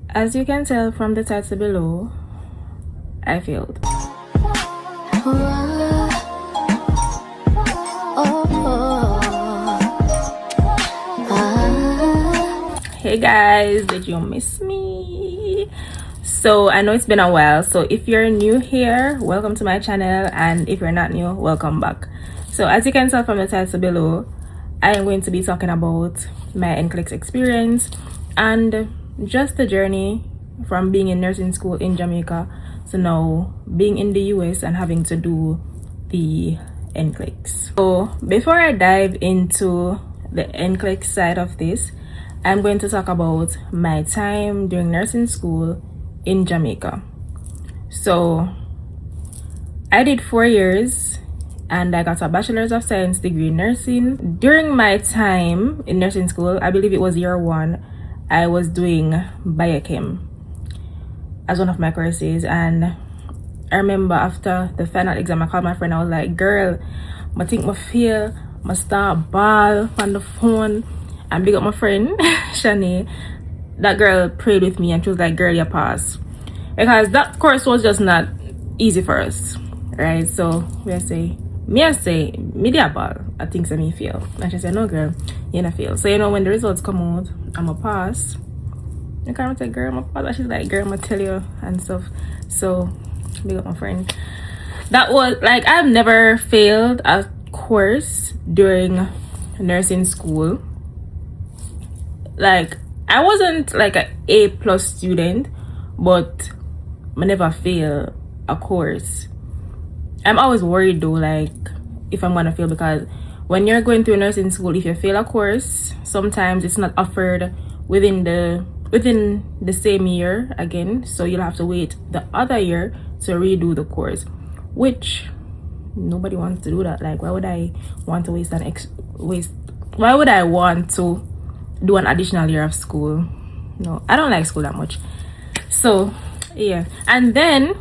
As you can tell from the title below, I failed. Hey guys, did you miss me? So I know it's been a while, so if you're new here, welcome to my channel, and if you're not new, welcome back. So as you can tell from the title below, I am going to be talking about my NCLEX experience and just the journey from being in nursing school in Jamaica to now being in the US and having to do the NCLEX. So before I dive into the NCLEX side of this, I'm going to talk about my time during nursing school in Jamaica. So I did 4 years and I got a Bachelor's of Science degree in nursing. During my time in nursing school, I believe it was year 1, I was doing biochem as one of my courses, and I remember after the final exam, I called my friend. I was like, girl, I think I fail, I start ball on the phone, and big up my friend Shani. That girl prayed with me and she was like, girl, you pass, because that course was just not easy for us, right? So I say me did a ball, I think so me fail, and she said, no girl, you not fail. So when the results come out, I'm a pass. I can't say, girl, I'm a pass. And she's like, girl, I'm gonna tell you and stuff. So big up my friend. That was like, I've never failed a course during nursing school. Like, I wasn't like an A+ student, but I never fail a course. I'm always worried though, like if I'm gonna fail, because when you're going through nursing school, if you fail a course, sometimes it's not offered within the same year again, so you'll have to wait the other year to redo the course, which nobody wants to do that. Like, why would I want to why would I want to do an additional year of school? No, I don't like school that much. So yeah, and then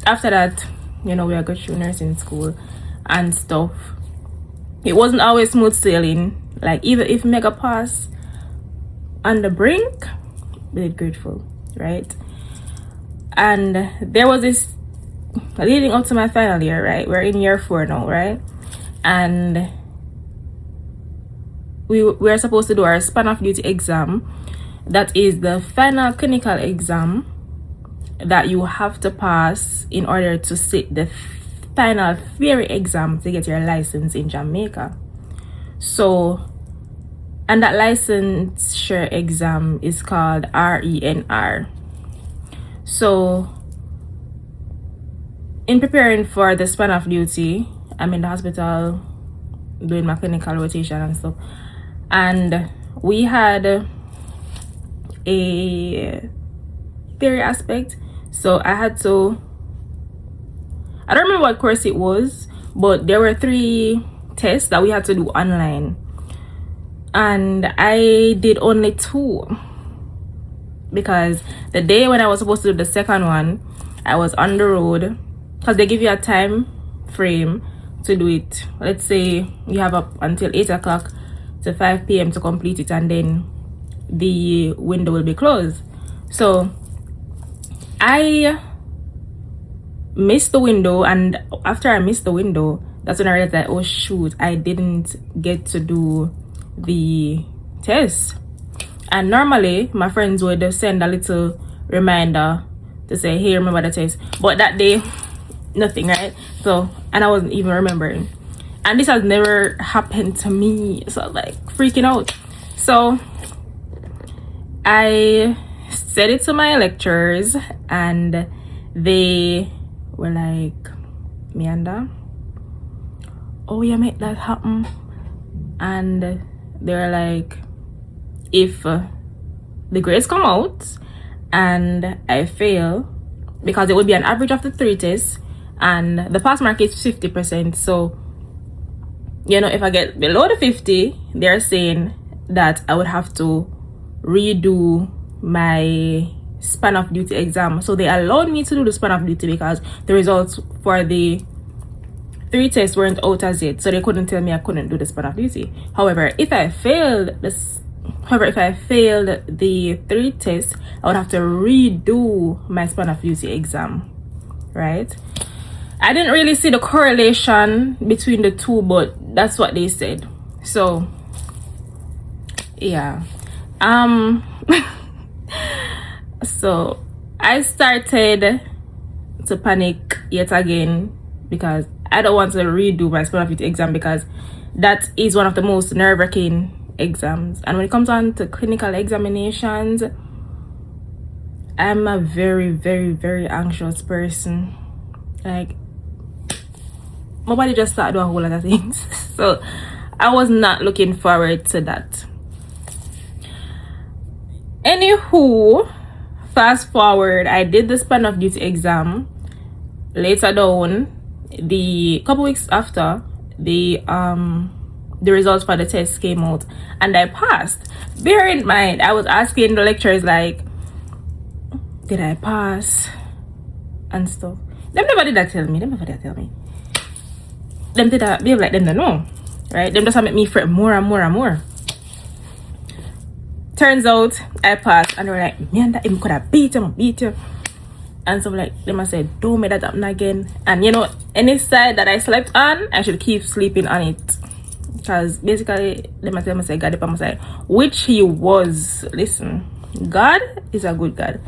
after that, we are going through nursing school and stuff. It wasn't always smooth sailing. Like, even if mega pass on the brink, we did grateful, right? And there was this leading up to my final year, right? We're in year 4 now, right? And we're supposed to do our span of duty exam. That is the final clinical exam that you have to pass in order to sit the final theory exam to get your license in Jamaica. So, and that licensure exam is called RENR. So in preparing for the span of duty, I'm in the hospital doing my clinical rotation and stuff, and we had a theory aspect. So I don't remember what course it was, but there were 3 tests that we had to do online, and I did only 2 because the day when I was supposed to do the second one, I was on the road, because they give you a time frame to do it. Let's say you have up until 8 o'clock to 5 p.m. to complete it, and then the window will be closed. So I missed the window, and after I missed the window, that's when I realized that, oh shoot, I didn't get to do the test. And normally my friends would send a little reminder to say, hey, remember the test, but that day nothing, right? So, and I wasn't even remembering, and this has never happened to me, so I was like freaking out. So I said it to my lecturers, and they were like, Meanda, oh, you make that happen. And they were like, if the grades come out and I fail, because it would be an average of the 3 tests and the pass mark is 50%, so if I get below the 50, they're saying that I would have to redo my span of duty exam. So they allowed me to do the span of duty because the results for the 3 tests weren't out as yet, so they couldn't tell me I couldn't do the span of duty. However, if I failed However, if I failed the 3 tests, I would have to redo my span of duty exam, right? I didn't really see the correlation between the two, but that's what they said. So yeah, so I started to panic yet again because I don't want to redo my span of duty exam, because that is one of the most nerve-wracking exams. And when it comes on to clinical examinations, I'm a very, very, very anxious person. Like, my body just started doing a whole lot of things. So I was not looking forward to that. Anywho, fast forward, I did the span of duty exam. Later down, the couple weeks after, the results for the test came out and I passed. Bear in mind, I was asking the lecturers, like, did I pass and stuff. Them never did that tell me. Them did that behave like them don't know, right? Them just make me fret more and more and more. Turns out I passed, and they were like, man, that him could have beat you. And so like them I said, don't make that happen again. And you know, any side that I slept on, I should keep sleeping on it. Because basically them I tell me say God upon my side, which he was. Listen, God is a good God.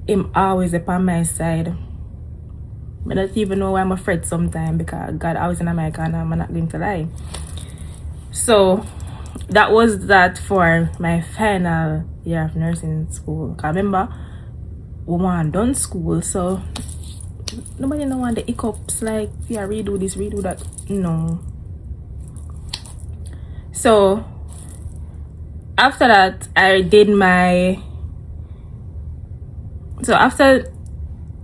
Him always upon my side. I don't even know why I'm afraid sometimes, because God always in my corner. I'm not going to lie. So that was that for my final year of nursing school. Cause remember, we want done school, so nobody know want the hiccups like, yeah, redo this, redo that. No. So after that, I did my after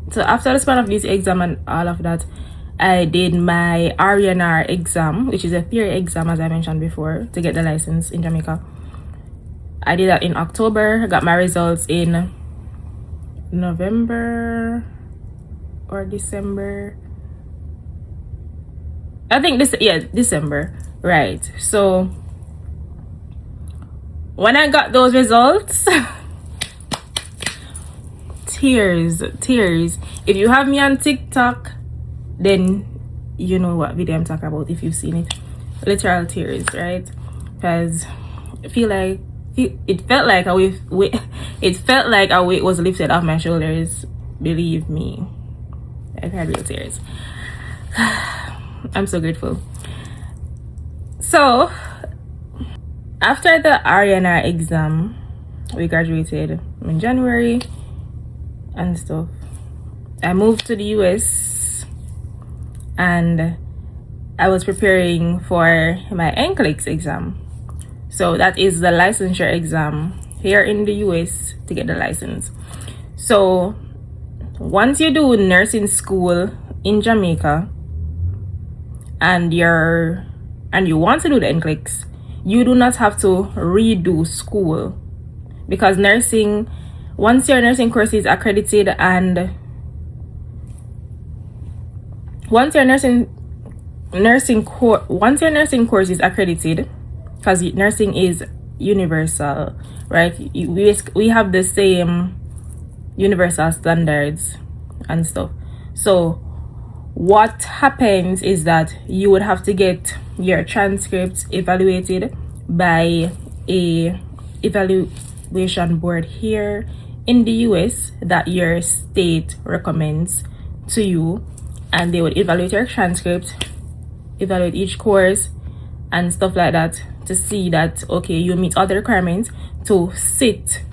the span of this exam and all of that, I did my R&R exam, which is a theory exam, as I mentioned before, to get the license in Jamaica. I did that in October. I got my results in November or December. I think December, right? So when I got those results, tears. If you have me on TikTok, then you know what video I'm talking about. If you've seen it, literal tears, right? Because I feel like it felt like a weight was lifted off my shoulders. Believe me, I've had real tears. I'm so grateful. So after the R&R exam, we graduated in January and stuff. I moved to the US and I was preparing for my NCLEX exam. So that is the licensure exam here in the US to get the license. So once you do nursing school in Jamaica and you want to do the NCLEX, you do not have to redo school, because once your nursing course is accredited and once your nursing course is accredited, because nursing is universal, right? We have the same universal standards and stuff. So what happens is that you would have to get your transcripts evaluated by a evaluation board here in the US that your state recommends to you, and they would evaluate your transcript, evaluate each course and stuff like that, to see that okay, you meet all the requirements to sit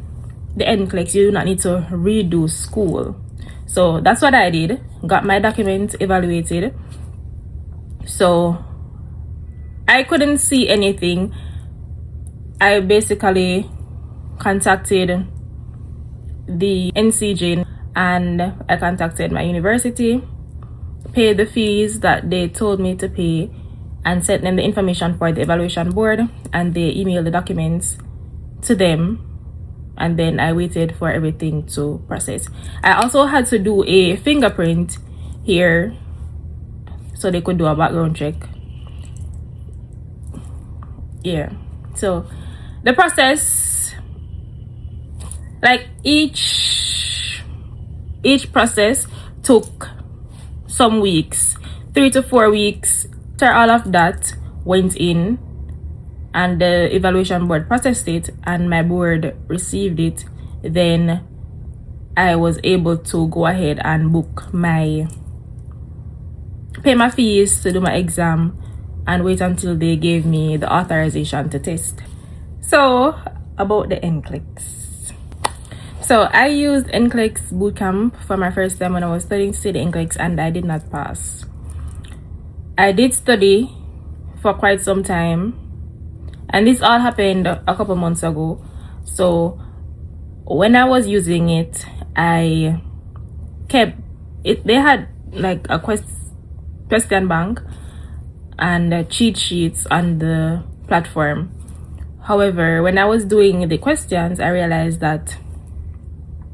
the NCLEX. You do not need to redo school. So that's what I did. Got my documents evaluated. So I couldn't see anything. I basically contacted the NCJ and I contacted my university, paid the fees that they told me to pay, and sent them the information for the evaluation board, and they emailed the documents to them, and then I waited for everything to process. I also had to do a fingerprint here so they could do a background check. Yeah, so The process, like each process took some weeks, 3 to 4 weeks. After all of that went in and the evaluation board processed it and my board received it, then I was able to go ahead and pay my fees to do my exam and wait until they gave me the authorization to test. So about the NCLEX. So I used NCLEX bootcamp for my first time when I was studying to see the NCLEX, and I did not pass. I did study for quite some time, and this all happened a couple months ago. So when I was using it, I kept it. They had like a question bank and cheat sheets on the platform. However, when I was doing the questions, I realized that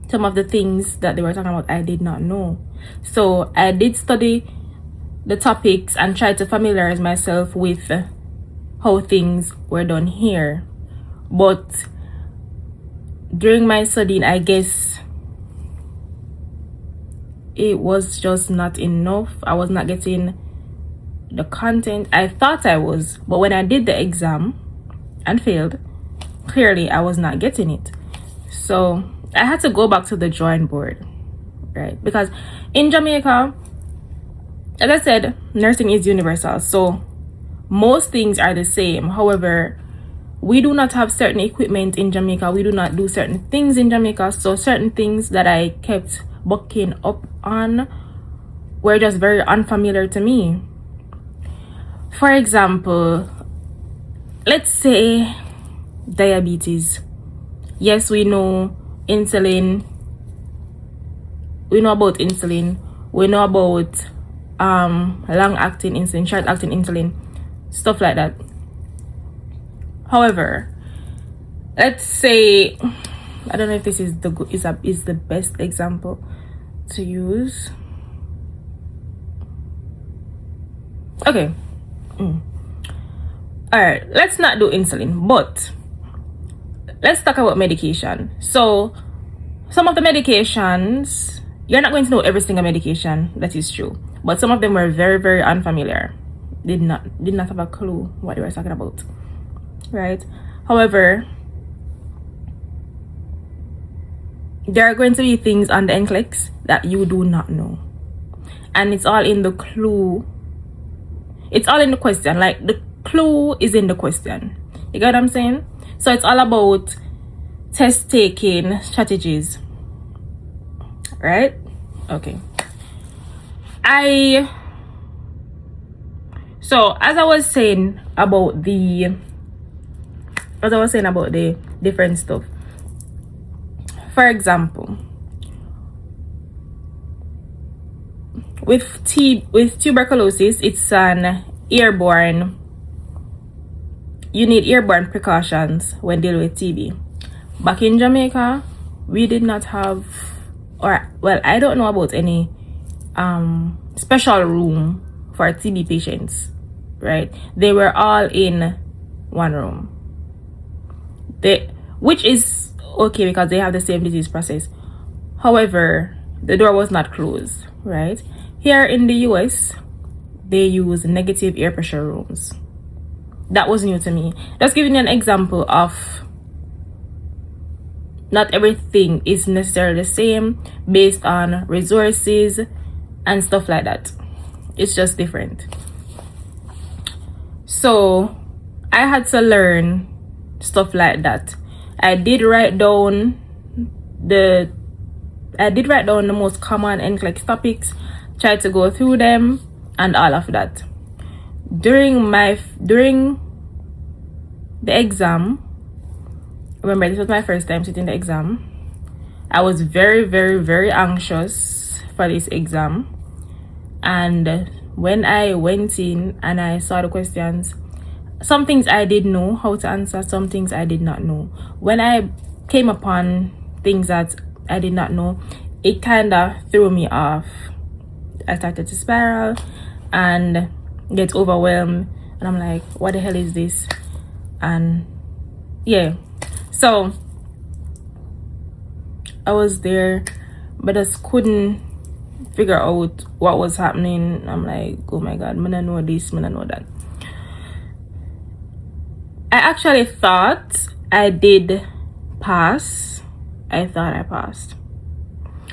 some of the things that they were talking about I did not know. So I did study the topics and try to familiarize myself with how things were done here. But during my studying, I guess it was just not enough. I was not getting the content I thought I was, but when I did the exam and failed, clearly I was not getting it. So I had to go back to the drawing board, right? Because in Jamaica, as I said, nursing is universal, so most things are the same. However, we do not have certain equipment in Jamaica. We do not do certain things in Jamaica. So certain things that I kept bucking up on were just very unfamiliar to me. For example, let's say diabetes. Yes, we know insulin. We know about insulin. We know about long-acting insulin, short-acting insulin, stuff like that. However, let's say, I don't know if this is the best example to use. Okay. All right, let's not do insulin, but let's talk about medication. So some of the medications, you're not going to know every single medication, that is true, but some of them were very, very unfamiliar. Did not have a clue what they were talking about, right? However, there are going to be things on the NCLEX that you do not know, and it's all in the clue. It's all in the question. Like, the clue is in the question. You get what I'm saying? So it's all about test taking strategies, right? Okay. So as I was saying about the different stuff. For example, with tuberculosis, it's an airborne. You need airborne precautions when dealing with TB. Back in Jamaica, we did not have, or well, I don't know about any special room for TB patients, right? They were all in one room. Which is okay because they have the same disease process. However, the door was not closed, right? Here in the US, they use negative air pressure rooms. That was new to me. Just giving you an example of not everything is necessarily the same based on resources and stuff like that. It's just different. So I had to learn stuff like that. I did write down the most common NCLEX topics, tried to go through them and all of that. During the exam, remember this was my first time sitting the exam, I was very, very, very anxious for this exam. And when I went in and I saw the questions, some things I did know how to answer, some things I did not know. When I came upon things that I did not know, it kind of threw me off. I started to spiral and get overwhelmed, and I'm like, what the hell is this? And yeah. So I was there, but I just couldn't figure out what was happening. I'm like, oh my god, I know this, I know that. I actually thought I did pass. I thought I passed.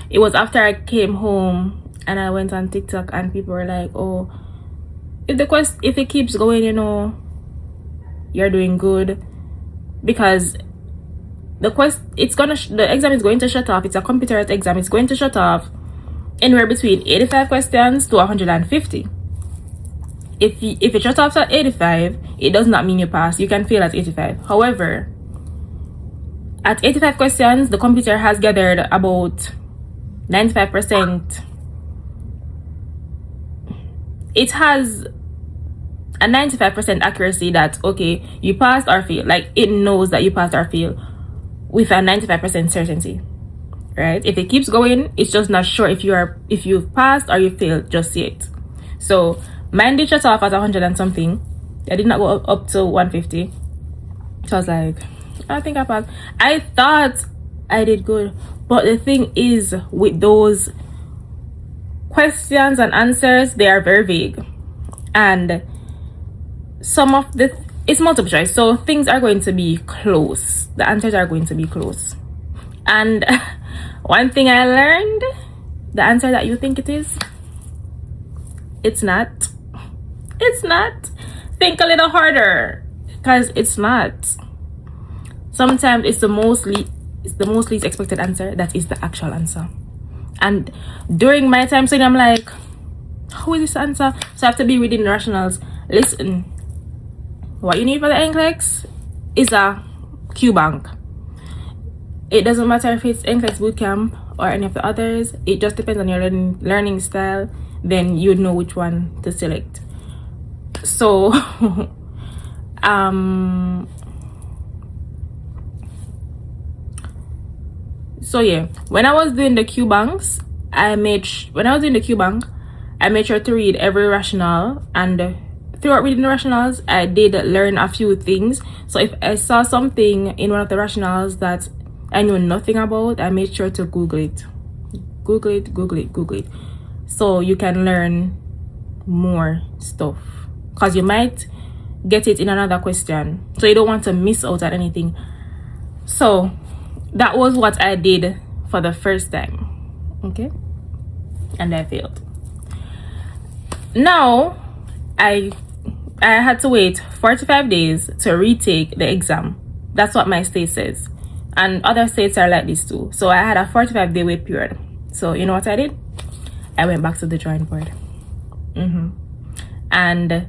It was after I came home and I went on TikTok and people were like, oh, if it keeps going, you know, you're doing good, because the exam is going to shut off. It's a computer exam. It's going to shut off anywhere between 85 questions to 150. If it shuts off at 85, it does not mean you pass. You can fail at 85. However, at 85 questions, the computer has gathered about 95%. It has a 95% accuracy that, okay, you passed or failed. Like, it knows that you passed or failed with a 95% certainty, right? If it keeps going, it's just not sure if you've passed or you failed just yet. So mine did shut off at 100 and something. I did not go up to 150. So I was like, I think I passed. I thought I did good, but the thing is, with those questions and answers, they are very vague, and some of it's multiple choice, so things are going to be close. The answers are going to be close. And one thing I learned, the answer that you think it is, it's not. It's not. Think a little harder, because it's not. Sometimes it's the most least expected answer that is the actual answer. And during my time studying, I'm like, how is this answer? So I have to be reading the rationals. Listen, what you need for the NCLEX is a Q bank. It doesn't matter if it's NCLEX bootcamp or any of the others. It just depends on your learning style. Then you know which one to select. So so yeah, when I was doing the Q banks, I made sure to read every rational, and throughout reading the rationals, I did learn a few things. So if I saw something in one of the rationals that I knew nothing about, I made sure to Google it. So you can learn more stuff, because you might get it in another question. So you don't want to miss out on anything. So that was what I did for the first time. Okay? And I failed. Now, I had to wait 45 days to retake the exam. That's what my state says. And other states are like this too. So I had a 45-day wait period. So you know what I did? I went back to the drawing board. And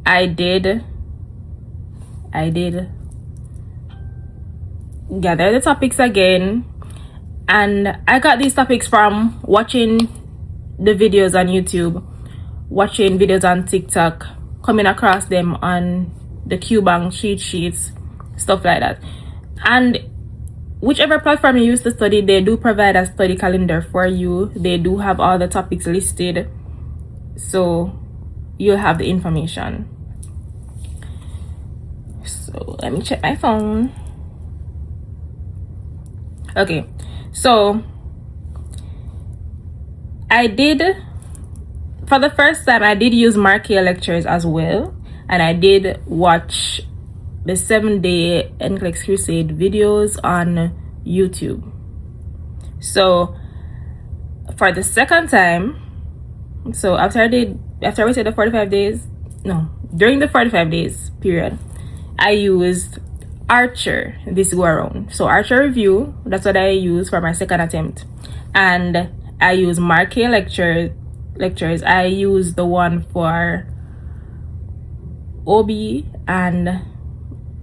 I did gather the topics again, and I got these topics from watching the videos on YouTube, watching videos on TikTok, coming across them on the QBank cheat sheets, stuff like that. And whichever platform you use to study, they do provide a study calendar for you. They do have all the topics listed, so you'll have the information. So let me check my phone. Okay, so for the first time, I did use Marquee lectures as well, and I did watch the 7-day NCLEX Crusade videos on YouTube. So for the second time, so after I waited the 45 days, during the 45 days period, I used Archer this go around. So Archer Review, that's what I use for my second attempt. And I use Marquee lectures. I use the one for OB and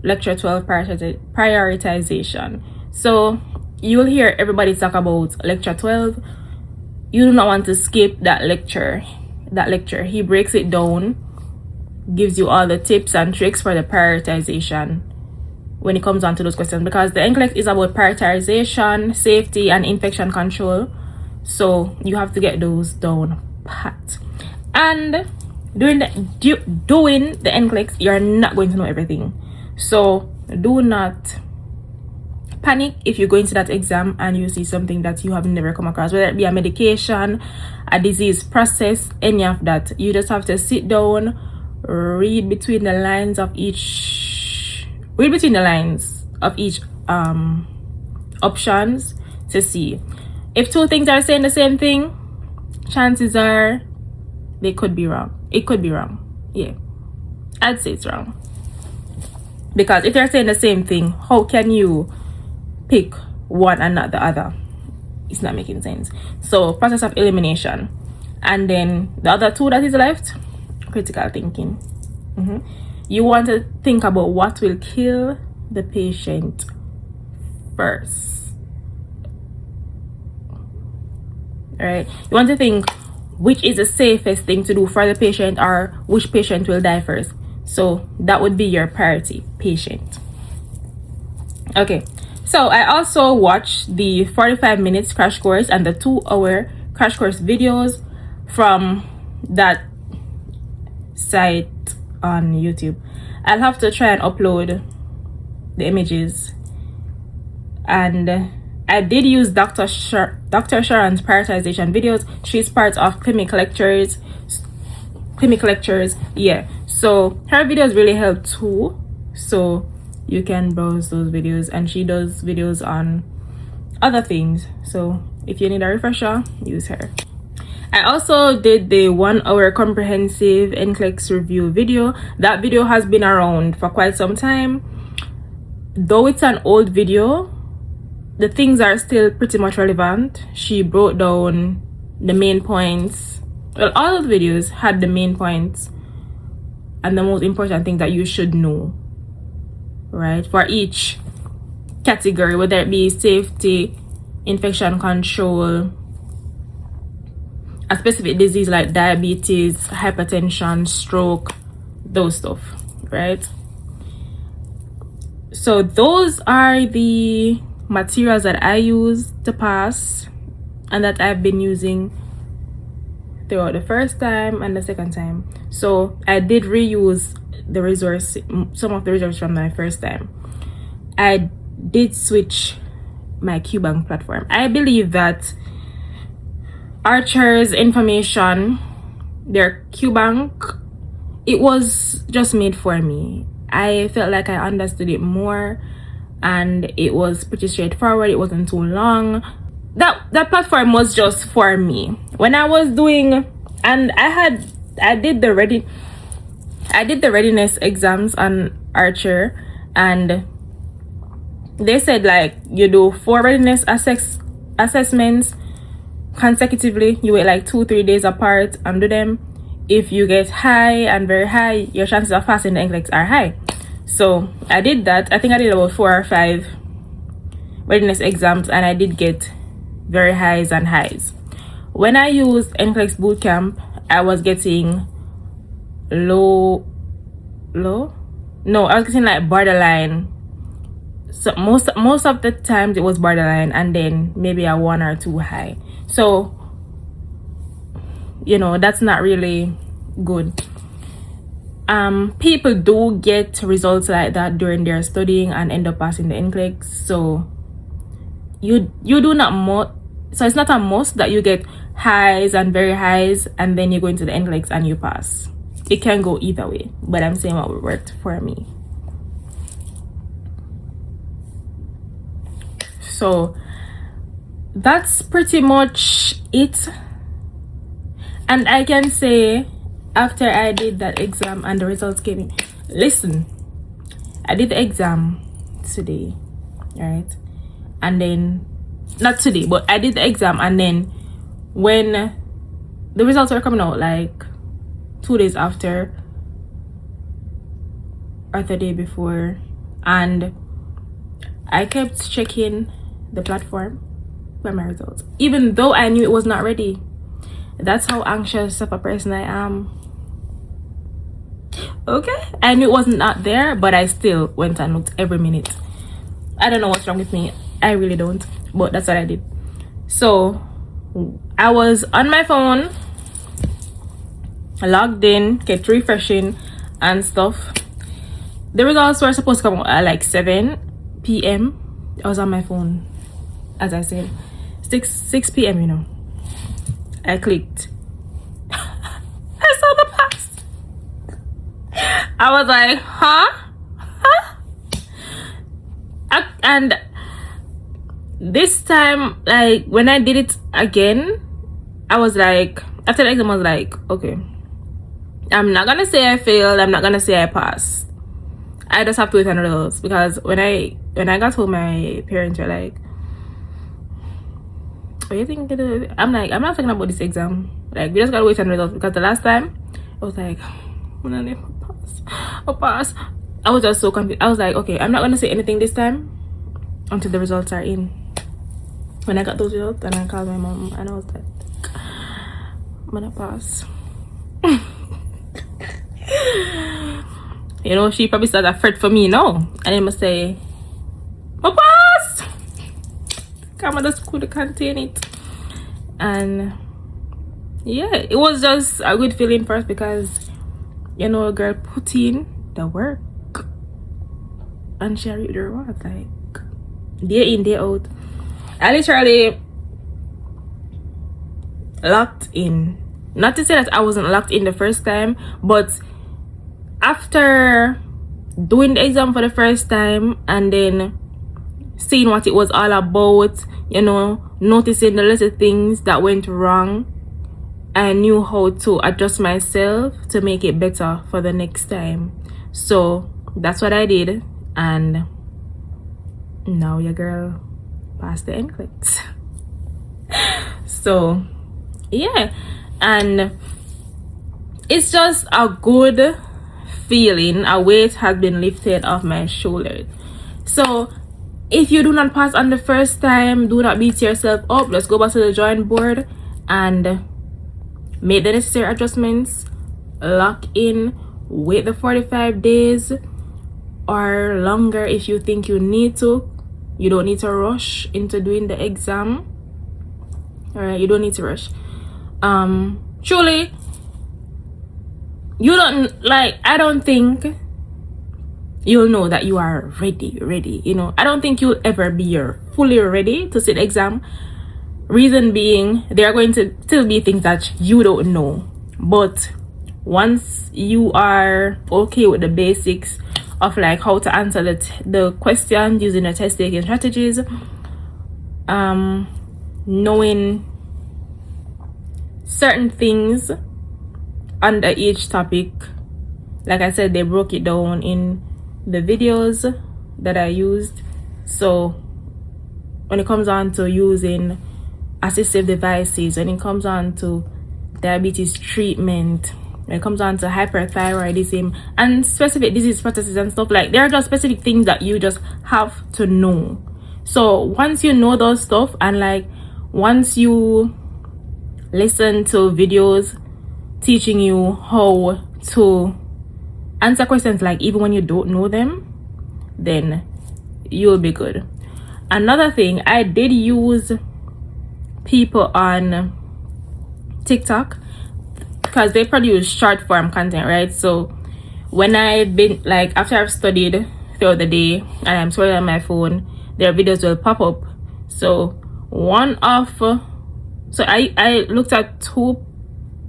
lecture 12 prioritization. So you'll hear everybody talk about lecture 12. You do not want to skip that lecture. He breaks it down, gives you all the tips and tricks for the prioritization when it comes down to those questions, because the NCLEX is about prioritization, safety, and infection control. So you have to get those down pat. And doing the NCLEX, you're not going to know everything. So do not panic if you go into that exam and you see something that you have never come across, whether it be a medication, a disease process, any of that. You just have to sit down, read between the lines of each options to see if two things are saying the same thing. Chances are they could be wrong. It could be wrong. Yeah, I'd say it's wrong, because if they're saying the same thing, how can you pick one and not the other? It's not making sense. So process of elimination. And then the other two that is left, critical thinking. You want to think about what will kill the patient first. All right, you want to think which is the safest thing to do for the patient, or which patient will die first. So that would be your priority patient. Okay, so I also watched the 45 minutes crash course and the 2-hour crash course videos from that site on YouTube. I'll have to try and upload the images. And I did use Dr. Sharon's prioritization videos. She's part of clinic lectures. Yeah, so her videos really help too. So you can browse those videos, and she does videos on other things. So if you need a refresher, use her. I also did the 1-hour comprehensive NCLEX review video. That video has been around for quite some time. Though it's an old video, the things are still pretty much relevant. She broke down the main points. Well, all of the videos had the main points and the most important thing that you should know, right, for each category, whether it be safety, infection control, a specific disease like diabetes, hypertension, stroke, those stuff, right? So those are the materials that I use to pass and that I've been using throughout the first time and the second time. So I did reuse some of the resources from my first time. I did switch my QBank platform. I believe that Archer's information, their QBank, it was just made for me. I felt like I understood it more, and it was pretty straightforward. It wasn't too long. That platform was just for me. When I was doing, and I did the readiness exams on Archer, and they said like you do 4 readiness assessments consecutively. You wait like 2-3 days apart and do them. If you get high and very high, your chances of passing the NCLEX are high. So I did that. I think I did about 4 or 5 readiness exams, and I did get very highs and highs. When I used NCLEX bootcamp, I was getting low. No, I was getting like borderline. So most of the times it was borderline, and then maybe a 1 or 2 high. So that's not really good. People do get results like that during their studying and end up passing the NCLEX. So you do not so it's not a must that you get highs and very highs and then you go into the NCLEX and you pass. It can go either way, but I'm saying what worked for me. So that's pretty much it. And I can say, after I did that exam and the results came in, listen, I did the exam today, right? And then, not today, but I did the exam, and then when the results were coming out, like 2 days after or the day before, and I kept checking the platform for my results, even though I knew it was not ready. That's how anxious of a person I am. Okay, I knew it wasn't not there, but I still went and looked every minute. I don't know what's wrong with me. I really don't, but that's what I did. So I was on my phone, logged in, kept refreshing and stuff, The results were supposed to come out at like 7 p.m. I was on my phone, as I said. 6 p.m. You know, I clicked. I saw the pass. I was like, huh? And this time, like when I did it again, I was like, after the exam, I was like, okay, I'm not gonna say I failed, I'm not gonna say I passed. I just have to wait on the results. Because when I got home, my parents were like, what do you think? I'm like, I'm not talking about this exam. Like, we just gotta wait on the results. Because the last time, I was like, I'm gonna pass. I was just so confused. I was like, okay, I'm not gonna say anything this time until the results are in. When I got those results, and I called my mom, and I was like, I'm gonna pass. You know, she probably started a fret for me now, and I must say, my pass. Come on, the school to contain it. And yeah, it was just a good feeling first because, you know, a girl put in the work and she read the reward, like day in, day out. I literally locked in. Not to say that I wasn't locked in the first time, but after doing the exam for the first time and then seeing what it was all about, you know, noticing the little things that went wrong, I knew how to adjust myself to make it better for the next time. So that's what I did, and now your girl passed the NCLEX. So yeah, and it's just a good feeling. A weight has been lifted off my shoulders. So if you do not pass on the first time, do not beat yourself up. Let's go back to the drawing board and make the necessary adjustments. Lock in, wait the 45 days or longer if you think you need to. You don't need to rush into doing the exam. All right, you don't need to rush. Truly, you don't, like, I don't think you'll know that you are ready, you know. I don't think you'll ever be fully ready to sit the exam. Reason being, there are going to still be things that you don't know, but once you are okay with the basics of like how to answer the questions using the test taking strategies, knowing certain things under each topic, like I said, they broke it down in the videos that I used. So when it comes on to using assistive devices, when it comes on to diabetes treatment, when it comes on to hyperthyroidism and specific disease processes and stuff, like there are just specific things that you just have to know. So once you know those stuff, and like once you listen to videos teaching you how to answer questions, like even when you don't know them, then you'll be good. Another thing, I did use people on TikTok because they produce short form content, right? So when I've been like, after I've studied throughout the day and I'm scrolling on my phone, their videos will pop up. So I looked at two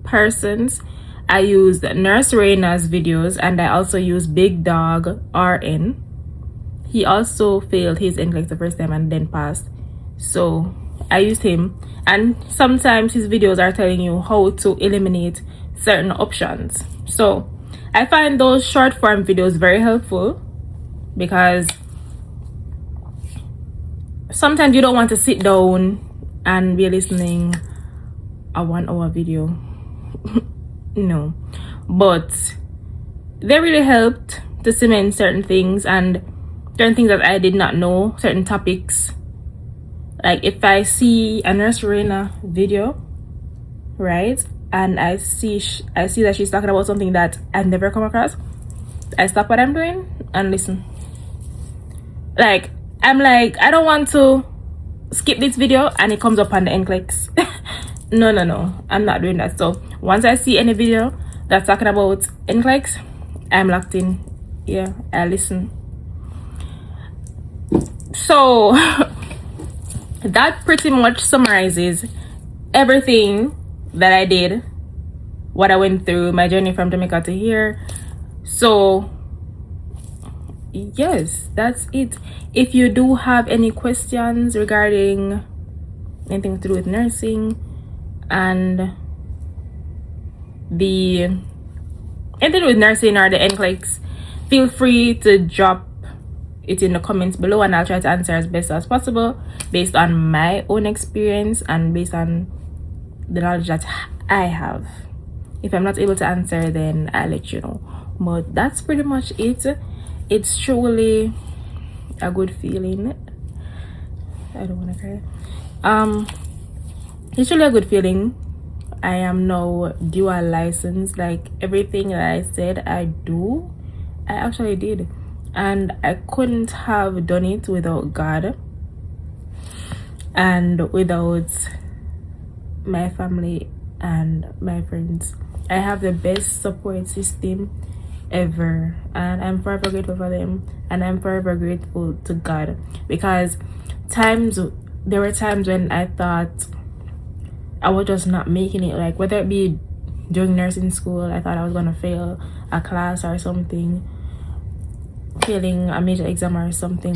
persons. I used Nurse Raina's videos, and I also used Big Dog RN. He also failed his NCLEX the first time and then passed. So I used him, and sometimes his videos are telling you how to eliminate certain options. So I find those short form videos very helpful because sometimes you don't want to sit down and be listening a 1 hour video. No, but they really helped to cement certain things, and certain things that I did not know, certain topics. Like if I see a Nurse Raina video, right, and I see that she's talking about something that I've never come across, I stop what I'm doing and listen. Like I'm like, I don't want to skip this video and it comes up on the NCLEX. No, I'm not doing that. So once I see any video that's talking about NCLEX, I'm locked in yeah, I listen. So that pretty much summarizes everything that I did, what I went through, my journey from Jamaica to here. So yes, that's it. If you do have any questions regarding anything to do with nursing and anything with nursing or the NCLEX, feel free to drop it in the comments below, and I'll try to answer as best as possible based on my own experience and based on the knowledge that I have. If I'm not able to answer, then I'll let you know. But that's pretty much it. It's truly a good feeling. I don't want to cry. It's really a good feeling. I am now dual licensed. Like everything that I said I do, I actually did, and I couldn't have done it without God and without my family and my friends. I have the best support system ever, and I'm forever grateful for them, and I'm forever grateful to God, because there were times when I thought I was just not making it, like whether it be during nursing school, I thought I was gonna fail a class or something, failing a major exam or something.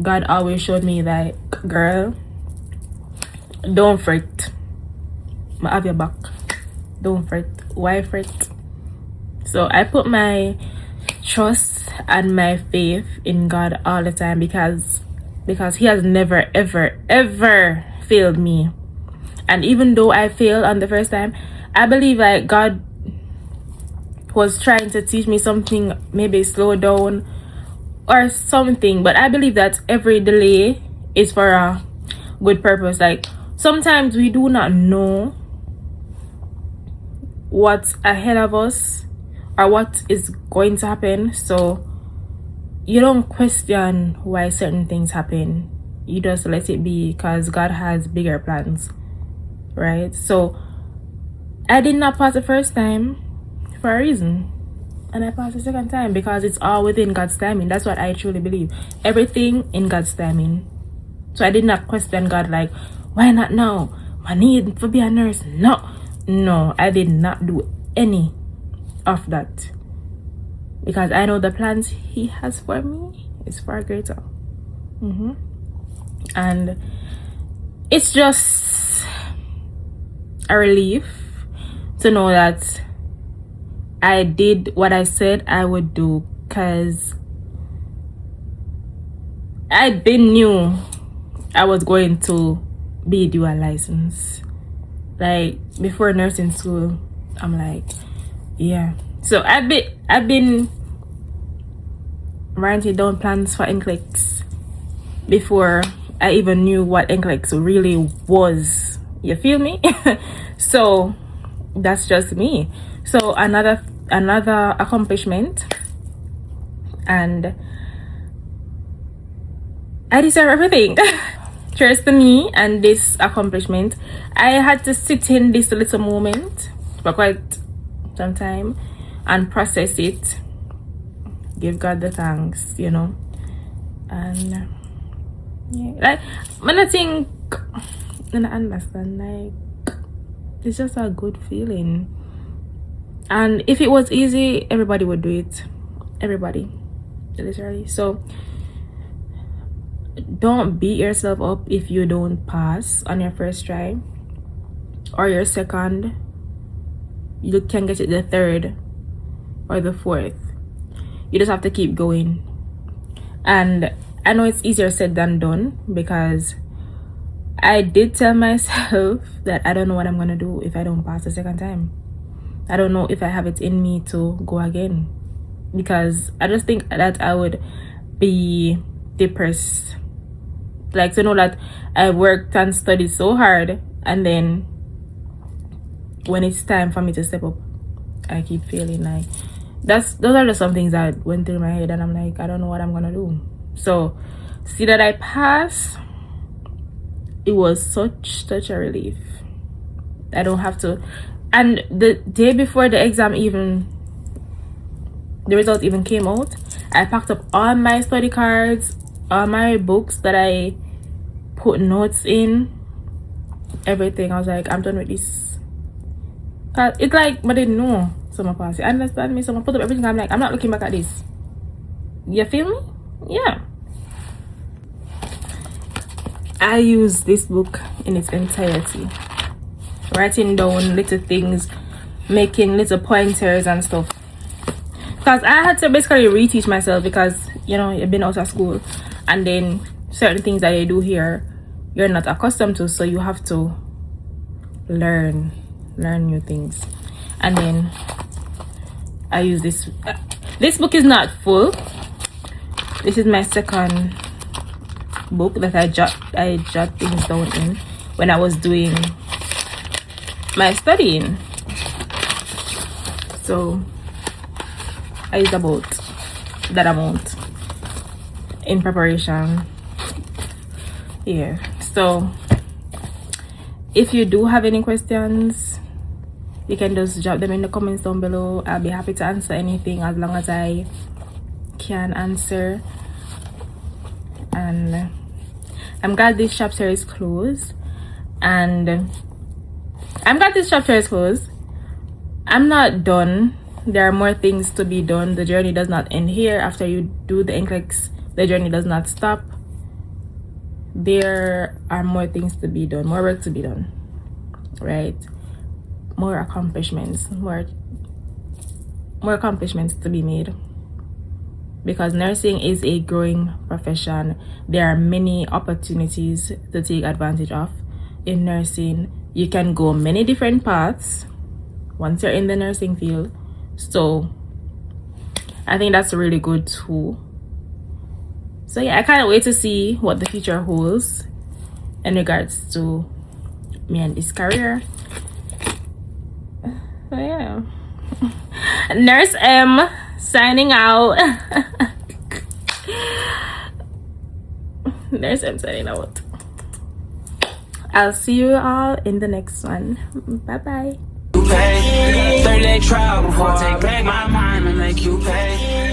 God always showed me that, girl, don't fret, I have your back, don't fret. Why fret? So I put my trust and my faith in God all the time, because he has never ever failed me. And even though I failed on the first time, I believe like God was trying to teach me something, maybe slow down or something. But I believe that every delay is for a good purpose. Like sometimes we do not know what's ahead of us or what is going to happen, so you don't question why certain things happen. You just let it be, because God has bigger plans, right? So I did not pass the first time for a reason, and I passed the second time because it's all within God's timing. That's what I truly believe. Everything in God's timing. So I did not question God like, why not now? I need to be a nurse. No, I did not do any of that, because I know the plans He has for me is far greater. And it's just a relief to know that I did what I said I would do, because I been knew I was going to be dual license. Like before nursing school, I'm like, yeah. So I've been writing down plans for NCLEX before I even knew what NCLEX really was. You feel me? So that's just me. So another accomplishment, and I deserve everything. Cheers to me and this accomplishment. I had to sit in this little moment for quite some time and process it, give God the thanks, you know. And yeah, like when I think and I understand, like it's just a good feeling. And if it was easy, everybody would do it. Everybody, literally. So don't beat yourself up if you don't pass on your first try or your second. You can get it the third or the fourth. You just have to keep going. And I know it's easier said than done, because I did tell myself that I don't know what I'm gonna do if I don't pass the second time. I don't know if I have it in me to go again, because I just think that I would be depressed. Like to know that I worked and studied so hard, and then when it's time for me to step up, I keep feeling like those are just some things that went through my head, and I'm like, I don't know what I'm gonna do. So see that I passed, it was such a relief. I don't have to. And the day before the exam, even the result even came out, I packed up all my study cards, all my books that I put notes in, everything. I was like, I'm done with this. It's like, but I didn't know some pass it. Understand me? Someone put up everything. I'm like, I'm not looking back at this. You feel me? Yeah. I use this book in its entirety, writing down little things, making little pointers and stuff, because I had to basically reteach myself, because you know, you've been out of school and then certain things that you do here you're not accustomed to, so you have to learn new things. And then I use this book is not full. This is my second book that I jot things down in when I was doing my studying. So I use about that amount in preparation. Yeah. So if you do have any questions, you can just drop them in the comments down below. I'll be happy to answer anything as long as I can answer. And I'm glad this chapter is closed. I'm not done. There are more things to be done. The journey does not end here. After you do the NCLEX, the journey does not stop. There are more things to be done, more work to be done, right? More accomplishments to be made, because nursing is a growing profession. There are many opportunities to take advantage of in nursing. You can go many different paths once you're in the nursing field, so I think that's really good too. So yeah, I can't wait to see what the future holds in regards to me and this career. So yeah, Nurse M signing out. Nurse M signing out. I'll see you all in the next one. Bye bye. 30-day trial before I take back my mind and make you pay.